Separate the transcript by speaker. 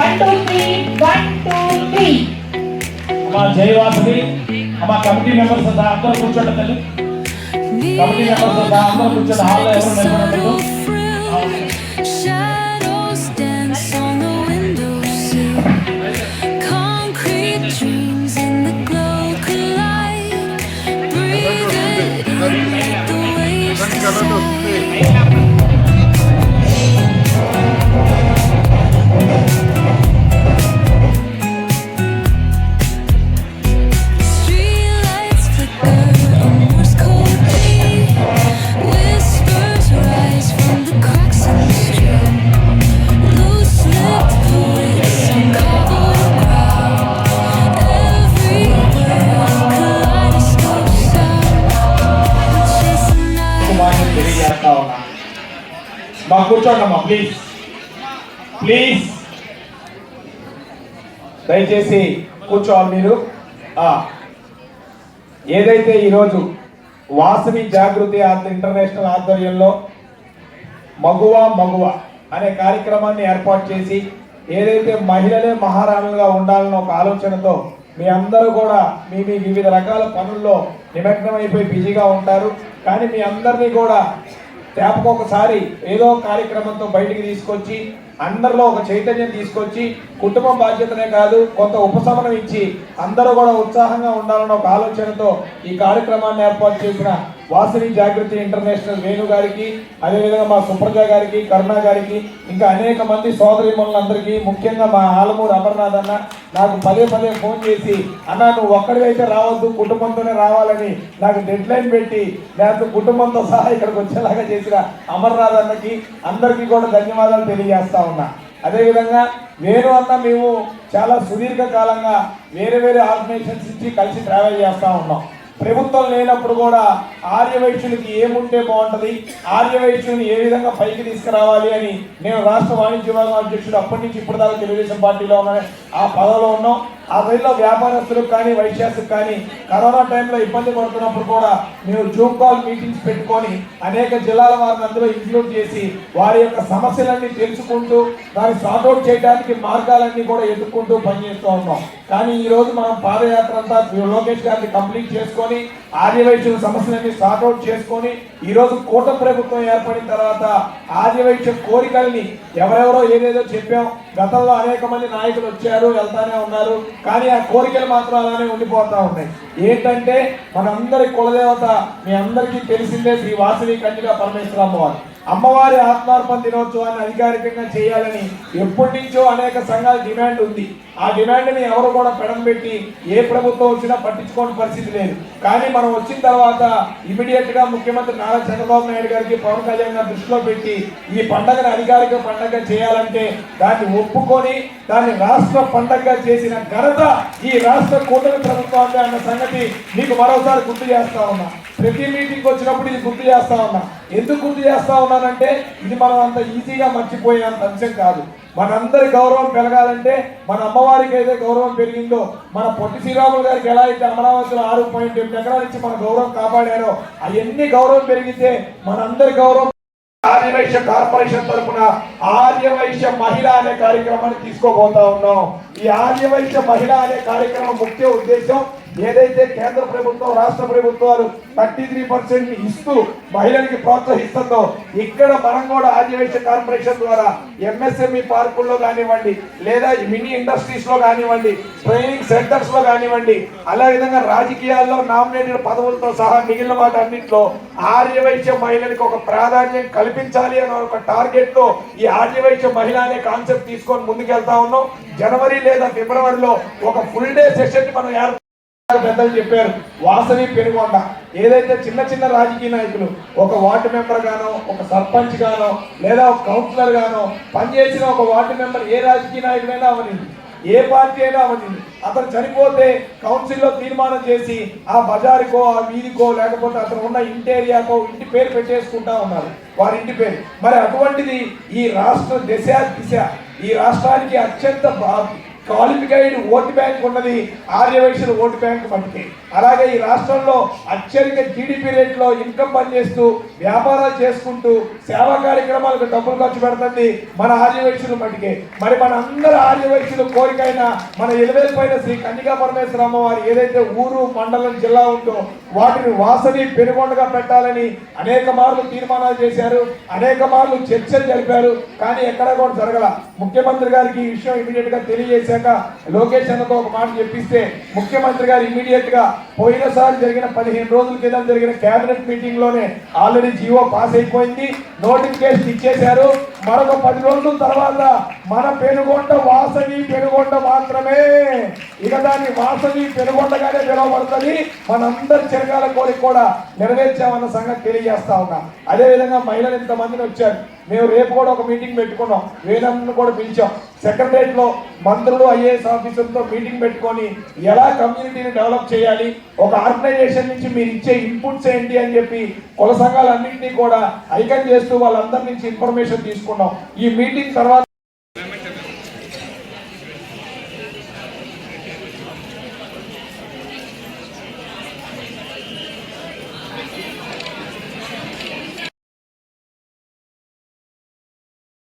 Speaker 1: 1 2 3 1 2 3
Speaker 2: అమ్మా జయవాసవి అమ్మా committee members అంతా అందరూ కూర్చోండి తల్లి. కమిటీ మెంబర్స్ అంతా అందరూ కూర్చోండి. హాల్లో ఎవరు నిలబడలేదు. మా కూర్చోండి అమ్మా ప్లీజ్ ప్లీజ్ దయచేసి కూర్చోవాలి మీరు. ఏదైతే ఈరోజు వాసవి జాగృతి ఇంటర్నేషనల్ ఆధ్వర్యంలో మగువ అనే కార్యక్రమాన్ని ఏర్పాటు చేసి ఏదైతే మహిళలే మహారాణులుగా ఉండాలన్న ఒక ఆలోచనతో మీ అందరూ కూడా మీ వివిధ రకాల పనుల్లో నిమగ్నం అయిపోయి బిజీగా ఉంటారు. కానీ మీ అందరినీ కూడా తేపకొకసారి ఏదో కార్యక్రమంతో బయటికి తీసుకొచ్చి అందరిలో ఒక చైతన్యం తీసుకొచ్చి కుటుంబం బాధ్యతనే కాదు కొంత ఉపశమనం ఇచ్చి అందరూ కూడా ఉత్సాహంగా ఉండాలన్న ఒక ఆలోచనతో ఈ కార్యక్రమాన్ని ఏర్పాటు చేసిన వాసవి జాగృతి ఇంటర్నేషనల్ వేణు గారికి, అదేవిధంగా మా సుప్రజ గారికి, కరుణ గారికి, ఇంకా అనేక మంది సోదరీమణులందరికీ, ముఖ్యంగా మా ఆలమూరు అమర్నాథ్ అన్న నాకు పదే ఫోన్ చేసి అన్న నువ్వు ఒక్కడివైతే రావద్దు కుటుంబంతోనే రావాలని నాకు డెడ్ లైన్ పెట్టి నాకు కుటుంబంతో సహా ఇక్కడికి వచ్చేలాగా చేసిన అమర్నాథ్ అన్నకి అందరికీ కూడా ధన్యవాదాలు తెలియజేస్తా ఉన్నా. అదేవిధంగా వేణు అన్న మేము చాలా సుదీర్ఘ కాలంగా వేరే ఆర్గనైజేషన్స్ ఇచ్చి కలిసి ట్రావెల్ చేస్తూ ఉన్నాం. ప్రభుత్వం లేనప్పుడు కూడా ఆర్యవైశ్యులకి ఏముంటే బాగుంటుంది, ఆర్యవైశ్యుని ఏ విధంగా పైకి తీసుకురావాలి అని నేను రాష్ట్ర వాణిజ్య విభాగం అధ్యక్షుడు అప్పటి నుంచి ఇప్పటిదాకా తెలుగుదేశం పార్టీలో ఉన్న ఆ పదవిలో ఉన్నాం. ఆ రైల్లో వ్యాపారస్తులకు కానీ వైశ్యాసులకు కానీ కరోనా టైంలో ఇబ్బంది పడుతున్నప్పుడు కూడా మేము జూమ్ కాల్ మీటింగ్స్ పెట్టుకొని అనేక జిల్లాల వారిని అందులో ఇంక్లూడ్ చేసి వారి యొక్క సమస్యలన్నీ తెలుసుకుంటూ దాన్ని సార్ట్అవుట్ చేయడానికి మార్గాలన్నీ కూడా ఎదుర్కొంటూ పనిచేస్తూ ఉన్నాం. కానీ ఈరోజు మనం పాదయాత్ర అంతా లోకేష్ గారిని కంప్లీట్ చేసుకొని ఆర్యవైశ్యుల సమస్యలన్నీ సార్ట్అవుట్ చేసుకొని ఈరోజు కూటమి ప్రభుత్వం ఏర్పడిన తర్వాత ఆర్యవైశ్య కోరికల్ని ఎవరెవరో ఏదేదో చెప్పాం. గతంలో అనేక మంది నాయకులు వచ్చారు వెళ్తానే ఉన్నారు. కానీ ఆ కోరికలు మాత్రం అలానే ఉండిపోతా ఉన్నాయి. ఏంటంటే మనందరి కులదేవత మీ అందరికీ తెలిసిందే శ్రీ వాసవి కన్యకా పరమేశ్వర అమ్మవారి ఆత్మార్పణ దినోత్సవాన్ని అధికారికంగా చేయాలని ఎప్పటి నుంచో అనేక సంఘాల డిమాండ్ ఉంది. ఆ డిమాండ్ని ఎవరు కూడా పెడంపెట్టి ఏ ప్రభుత్వం వచ్చినా పట్టించుకోని పరిస్థితి లేదు. కానీ మనం వచ్చిన తర్వాత ఇమీడియట్ గా ముఖ్యమంత్రి నారా చంద్రబాబు నాయుడు గారికి, పవన్ కళ్యాణ్ గారి దృష్టిలో పెట్టి ఈ పండుగను అధికారిక పండుగ చేయాలంటే దాన్ని ఒప్పుకొని దాన్ని రాష్ట్ర పండుగగా చేసిన ఘనత ఈ రాష్ట్ర కూటమి ప్రభుత్వాన్ని అన్న సంగతి మీకు మరోసారి గుర్తు చేస్తా ఉన్నా. ప్రతి మీటింగ్ వచ్చినప్పుడు ఇది గుర్తు చేస్తా ఉన్నా. ఎందుకు గుర్తు చేస్తా ఉన్నానంటే ఇది మనం అంత ఈజీగా మర్చిపోయేంత అంశం కాదు. మనందరి గౌరవం పెరగాలంటే మన అమ్మవారికి అయితే గౌరవం పెరిగిందో, మన పొట్టి శ్రీరాములు గారికి ఎలా అయితే అమరావతిలో 6.8 ఎకరాలు ఇచ్చి మన గౌరవం కాపాడారో అవన్నీ గౌరవం పెరిగితే మనందరి గౌరవం. ఆర్యవైశ్య కార్పొరేషన్ తరఫున ఆర్యవైశ్య మహిళ అనే కార్యక్రమాన్ని తీసుకోబోతా ఉన్నాం. ఈ ఆర్యవైశ్య మహిళ అనే కార్యక్రమం ముఖ్య ఉద్దేశం ఏదైతే కేంద్ర ప్రభుత్వం రాష్ట్ర ప్రభుత్వాలు 33% ఇస్తూ మహిళలకి ప్రోత్సహిస్తుందో ఇక్కడ మనం కూడా ఆర్యవైశ్య కార్పొరేషన్ ద్వారా ఎంఎస్ఎంఈ పార్కుల్లో కానివ్వండి, లేదా మినీ ఇండస్ట్రీస్ లో కానివ్వండి, ట్రైనింగ్ సెంటర్స్ లో కానివ్వండి, అలా విధంగా రాజకీయాల్లో నామినేటెడ్ పదవులతో సహా మిగిలిన వాటన్నింటిలో ఆర్యవైశ్య మహిళలకు ఒక ప్రాధాన్యం కల్పించాలి అనే ఒక టార్గెట్ తో ఈ ఆర్యవైశ్య మహిళ అనే కాన్సెప్ట్ తీసుకొని ముందుకెళ్తా ఉన్నాం. జనవరి లేదా ఫిబ్రవరిలో ఒక ఫుల్ డే సెషన్ మనం పెద్దలు చెప్పారు. వాసవి పెనుగొండ ఏదైతే చిన్న రాజకీయ నాయకులు ఒక వార్డు మెంబర్ గానో, ఒక సర్పంచ్ గానో, లేదా ఒక కౌన్సిలర్ గానో పనిచేసిన ఒక వార్డు మెంబర్ ఏ రాజకీయ నాయకుడైనా అవనింది, ఏ పార్టీ అయినా అవనింది, అతను చనిపోతే కౌన్సిల్లో తీర్మానం చేసి ఆ బజారుకో, ఆ వీధికో, లేకపోతే అతను ఉన్న ఇంటి ఏరియాకో ఇంటి పేరు పెట్టేసుకుంటా ఉన్నారు, వారి ఇంటి పేరు. మరి అటువంటిది ఈ రాష్ట్ర దిశ ఈ రాష్ట్రానికి అత్యంత క్వాలిఫైడ్ ఓటు బ్యాంక్ ఉన్నది ఆర్యవైశ్యుల ఓటు బ్యాంక్ మటుకే. అలాగే ఈ రాష్ట్రంలో అత్యధిక జీడిపి రేట్లో ఇన్కమ్ పనిచేస్తూ వ్యాపారాలు చేసుకుంటూ సేవా కార్యక్రమాలకు డబ్బులు ఖర్చు పెడుతుంది మన ఆర్యవైశ్యుల మటుకే. మరి మన అందరు ఆర్యవైశ్యుల కోరికైన మన ఎలివేలిపైన శ్రీ కన్యకా పరమేశ్వర అమ్మవారు ఏదైతే ఊరు మండలం జిల్లా ఉందో వాటిని వాసవి పెనుగొండగా పెట్టాలని అనేక మార్లు తీర్మానాలు చేశారు, అనేక మార్లు చర్చలు జరిపారు. కానీ ఎక్కడా కూడా జరగల. ముఖ్యమంత్రి గారికి ఈ విషయం ఇమీడియట్ గా తెలియజేశాక లోకేష్ అన్నతో ఒక మాట చెప్పిస్తే ముఖ్యమంత్రి గారు ఇమీడియట్ గా పోయినసారి జరిగిన 15 రోజుల క్రితం జరిగిన కేబినెట్ మీటింగ్ లోనే ఆల్రెడీ జీవో పాస్ అయిపోయింది, నోటిఫికేషన్ ఇచ్చేశారు. మరొక 10 రోజుల తర్వాత మన పెనుగొండ వాసవి పెనుగొండ మాత్రమే, ఇక దాన్ని వాసవి పెనుగొండగానే పిలువబడుతుంది. మనందరి చిరకాల కోరిక కూడా నెరవేర్చామన్న సంగతి తెలియజేస్తా ఉన్నా. అదేవిధంగా మహిళలు ఇంతమందిని వచ్చారు. మేము రేపు కూడా ఒక మీటింగ్ పెట్టుకున్నాం, వేలన్నను కూడా పిలిచాం. సెక్రటరియట్ లో మంత్రులు ఐఏఎస్ ఆఫీసర్తో మీటింగ్ పెట్టుకొని ఎలా కమ్యూనిటీని డెవలప్ చేయాలి, ఒక ఆర్గనైజేషన్ నుంచి మీరు ఇచ్చే ఇన్పుట్స్ ఏంటి అని చెప్పి కుల సంఘాలన్నింటినీ కూడా ఐకన్ చేస్తూ వాళ్ళందరి నుంచి ఇన్ఫర్మేషన్ తీసుకున్నాం. ఈ మీటింగ్ తర్వాత